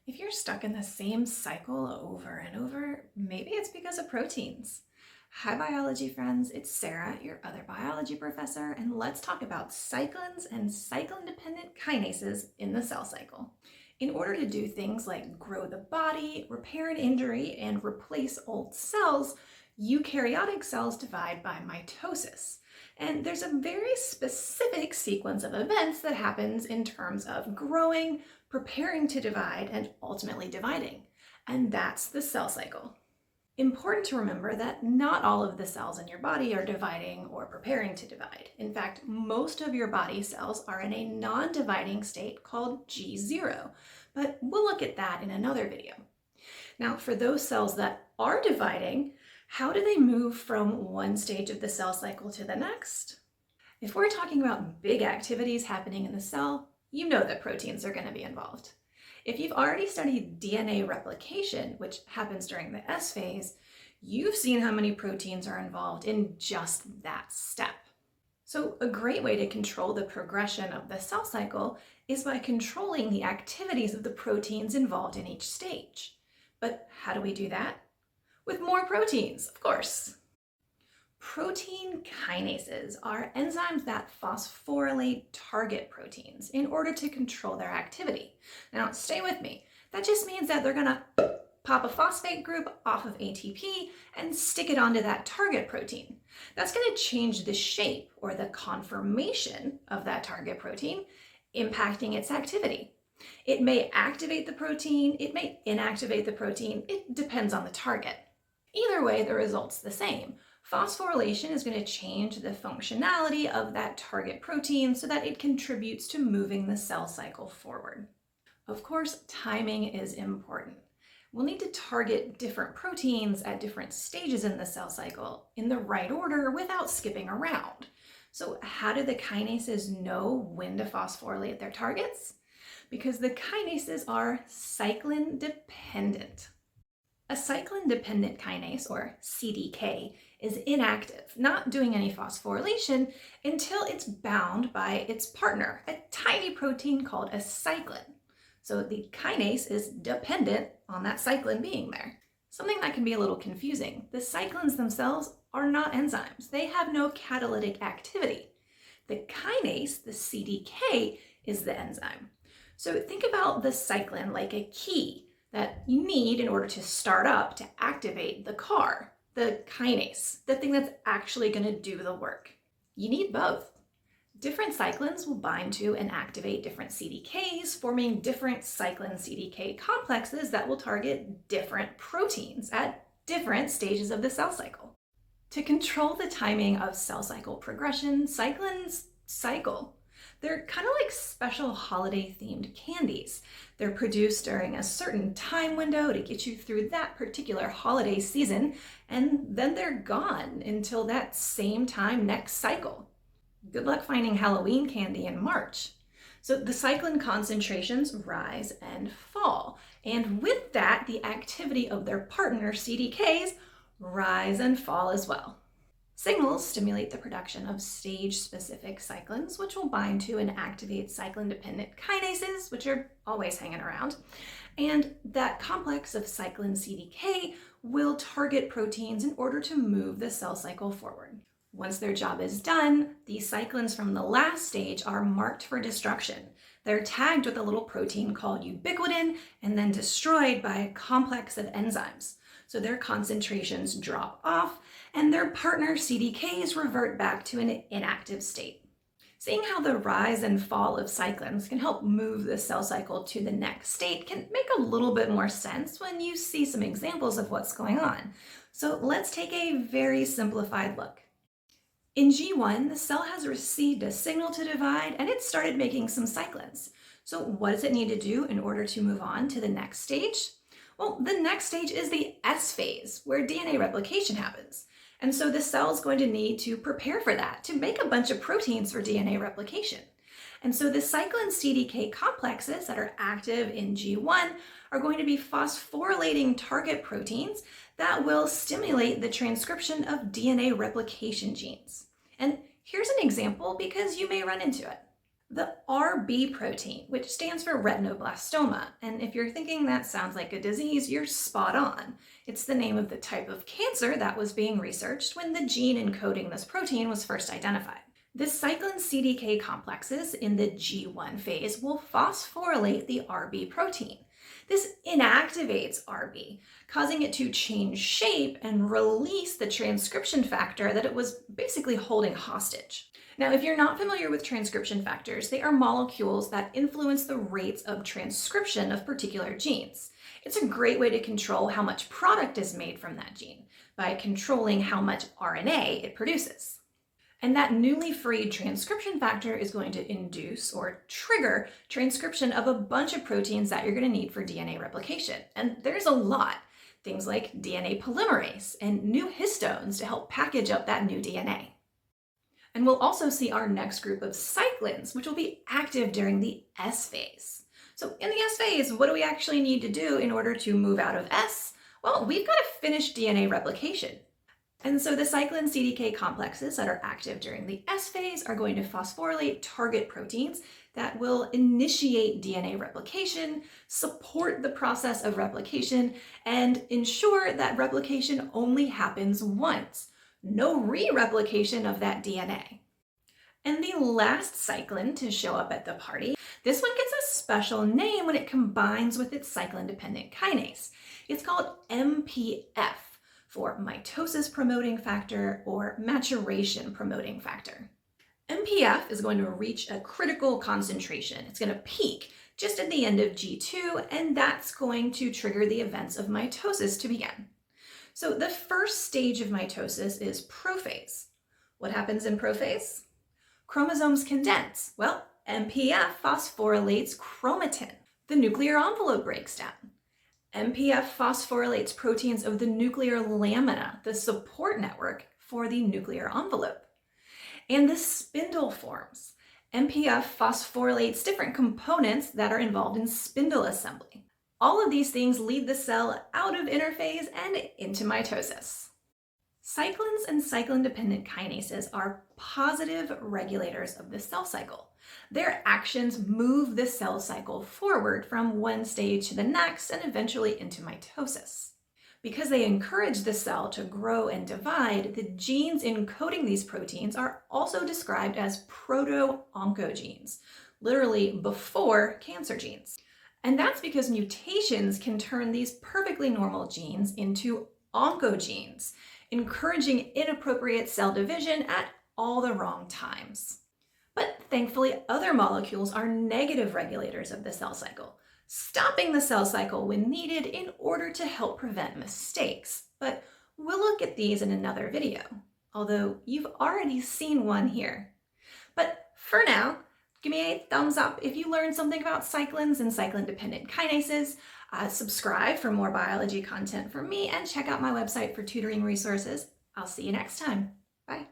If you're stuck in the same cycle over and over, maybe it's because of proteins. Hi biology friends, it's Sarah, your other biology professor, and let's talk about cyclins and cyclin-dependent kinases in the cell cycle. In order to do things like grow the body, repair an injury, and replace old cells, eukaryotic cells divide by mitosis. And there's a very specific sequence of events that happens in terms of growing, preparing to divide, and ultimately dividing. And that's the cell cycle. Important to remember that not all of the cells in your body are dividing or preparing to divide. In fact, most of your body cells are in a non-dividing state called G0, but we'll look at that in another video. Now, for those cells that are dividing, how do they move from one stage of the cell cycle to the next? If we're talking about big activities happening in the cell, you know that proteins are going to be involved. If you've already studied DNA replication, which happens during the S phase, you've seen how many proteins are involved in just that step. So a great way to control the progression of the cell cycle is by controlling the activities of the proteins involved in each stage. But how do we do that? With more proteins, of course. Protein kinases are enzymes that phosphorylate target proteins in order to control their activity. Now, stay with me. That just means that they're going to pop a phosphate group off of ATP and stick it onto that target protein. That's going to change the shape or the conformation of that target protein, impacting its activity. It may activate the protein, it may inactivate the protein, it depends on the target. Either way, the result's the same. Phosphorylation is going to change the functionality of that target protein so that it contributes to moving the cell cycle forward. Of course, timing is important. We'll need to target different proteins at different stages in the cell cycle in the right order without skipping around. So how do the kinases know when to phosphorylate their targets? Because the kinases are cyclin-dependent. A cyclin-dependent kinase, or CDK, is inactive, not doing any phosphorylation until it's bound by its partner, a tiny protein called a cyclin. So the kinase is dependent on that cyclin being there. Something that can be a little confusing. The cyclins themselves are not enzymes. They have no catalytic activity. The kinase, the CDK, is the enzyme. So think about the cyclin like a key that you need in order to start up to activate the car, the kinase, the thing that's actually going to do the work. You need both. Different cyclins will bind to and activate different CDKs, forming different cyclin-CDK complexes that will target different proteins at different stages of the cell cycle. To control the timing of cell cycle progression, cyclins cycle. They're kind of like special holiday-themed candies. They're produced during a certain time window to get you through that particular holiday season, and then they're gone until that same time next cycle. Good luck finding Halloween candy in March. So the cyclin concentrations rise and fall, and with that, the activity of their partner CDKs rise and fall as well. Signals stimulate the production of stage-specific cyclins, which will bind to and activate cyclin-dependent kinases, which are always hanging around. And that complex of cyclin-CDK will target proteins in order to move the cell cycle forward. Once their job is done, the cyclins from the last stage are marked for destruction. They're tagged with a little protein called ubiquitin and then destroyed by a complex of enzymes. So their concentrations drop off and their partner CDKs revert back to an inactive state. Seeing how the rise and fall of cyclins can help move the cell cycle to the next state can make a little bit more sense when you see some examples of what's going on. So let's take a very simplified look. In G1, the cell has received a signal to divide and it started making some cyclins. So what does it need to do in order to move on to the next stage? Well, the next stage is the S phase, where DNA replication happens. And so the cell is going to need to prepare for that, to make a bunch of proteins for DNA replication. And so the cyclin-CDK complexes that are active in G1 are going to be phosphorylating target proteins that will stimulate the transcription of DNA replication genes. And here's an example because you may run into it. The RB protein, which stands for retinoblastoma. And if you're thinking that sounds like a disease, you're spot on. It's the name of the type of cancer that was being researched when the gene encoding this protein was first identified. The cyclin CDK complexes in the G1 phase will phosphorylate the RB protein. This inactivates RB, causing it to change shape and release the transcription factor that it was basically holding hostage. Now, if you're not familiar with transcription factors, they are molecules that influence the rates of transcription of particular genes. It's a great way to control how much product is made from that gene by controlling how much RNA it produces. And that newly freed transcription factor is going to induce or trigger transcription of a bunch of proteins that you're going to need for DNA replication. And there's a lot. Things like DNA polymerase and new histones to help package up that new DNA. And we'll also see our next group of cyclins, which will be active during the S phase. So in the S phase, what do we actually need to do in order to move out of S? Well, we've got to finish DNA replication. And so the cyclin CDK complexes that are active during the S phase are going to phosphorylate target proteins that will initiate DNA replication, support the process of replication, and ensure that replication only happens once. No re-replication of that DNA. And the last cyclin to show up at the party, this one gets a special name when it combines with its cyclin-dependent kinase. It's called MPF for mitosis promoting factor or maturation promoting factor. MPF is going to reach a critical concentration. It's going to peak just at the end of G2, and that's going to trigger the events of mitosis to begin. So the first stage of mitosis is prophase. What happens in prophase? Chromosomes condense. Well, MPF phosphorylates chromatin. The nuclear envelope breaks down. MPF phosphorylates proteins of the nuclear lamina, the support network for the nuclear envelope. And the spindle forms. MPF phosphorylates different components that are involved in spindle assembly. All of these things lead the cell out of interphase and into mitosis. Cyclins and cyclin-dependent kinases are positive regulators of the cell cycle. Their actions move the cell cycle forward from one stage to the next and eventually into mitosis. Because they encourage the cell to grow and divide, the genes encoding these proteins are also described as proto-oncogenes, literally before cancer genes. And that's because mutations can turn these perfectly normal genes into oncogenes, encouraging inappropriate cell division at all the wrong times. But thankfully, other molecules are negative regulators of the cell cycle, stopping the cell cycle when needed in order to help prevent mistakes. But we'll look at these in another video, although you've already seen one here. But for now, give me a thumbs up if you learned something about cyclins and cyclin-dependent kinases. Subscribe for more biology content from me and check out my website for tutoring resources. I'll see you next time. Bye.